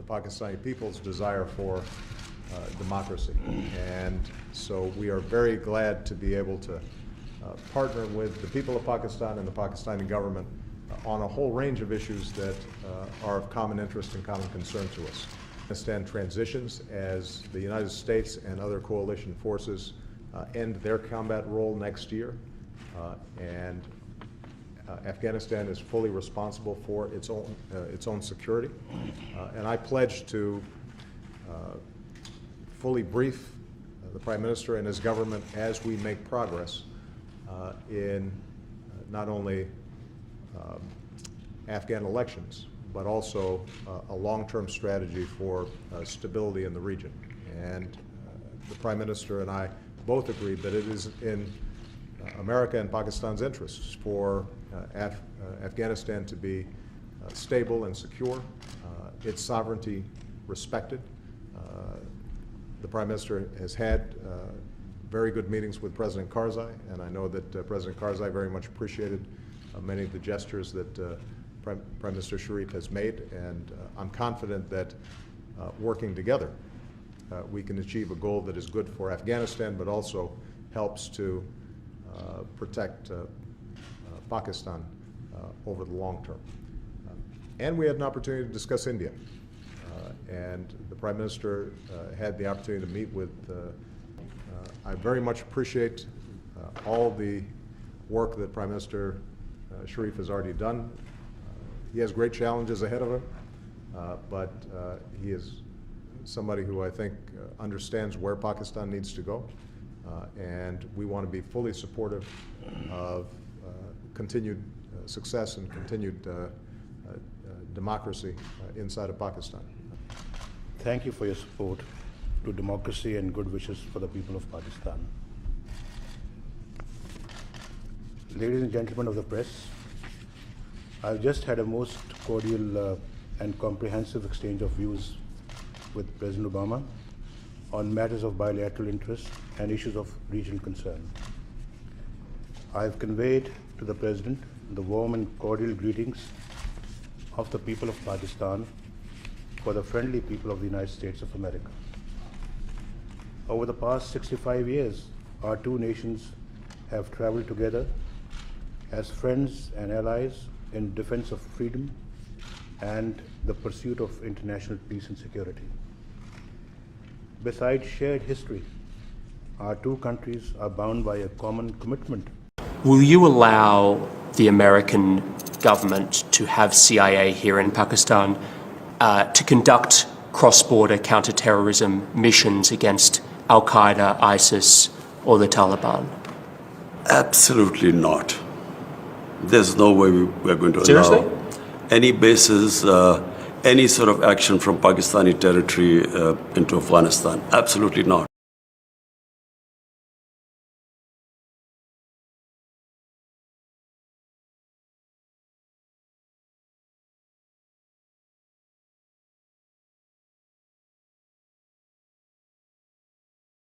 Pakistani people's desire for democracy. And so we are very glad to be able to partner with the people of Pakistan and the Pakistani government on a whole range of issues that are of common interest and common concern to us. Afghanistan transitions as the United States and other coalition forces end their combat role next year, and Afghanistan is fully responsible for its own security. And I pledge to fully brief the Prime Minister and his government as we make progress in not only Afghan elections, but also a long-term strategy for stability in the region. And the Prime Minister and I both agreed that it is in America and Pakistan's interests for Afghanistan to be stable and secure, its sovereignty respected. The Prime Minister has had very good meetings with President Karzai, and I know that President Karzai very much appreciated many of the gestures that Prime Minister Sharif has made, and I'm confident that working together we can achieve a goal that is good for Afghanistan, but also helps to protect Pakistan over the long term. And we had an opportunity to discuss India. And the Prime Minister had the opportunity to meet with, I very much appreciate all the work that Prime Minister Sharif has already done. He has great challenges ahead of him, but he is somebody who I think understands where Pakistan needs to go, and we want to be fully supportive of continued success and continued democracy inside of Pakistan. Thank you for your support to democracy and good wishes for the people of Pakistan. Ladies and gentlemen of the press, I've just had a most cordial and comprehensive exchange of views with President Obama on matters of bilateral interest and issues of regional concern. I've conveyed to the President the warm and cordial greetings of the people of Pakistan for the friendly people of the United States of America. Over the past 65 years, our two nations have traveled together as friends and allies in defense of freedom and the pursuit of international peace and security. Besides shared history, our two countries are bound by a common commitment. Will you allow the American government to have CIA here in Pakistan to conduct cross-border counter-terrorism missions against Al-Qaeda, ISIS, or the Taliban? Absolutely not. There's no way we're going to Seriously? allow any bases, any sort of action from Pakistani territory into Afghanistan. Absolutely not.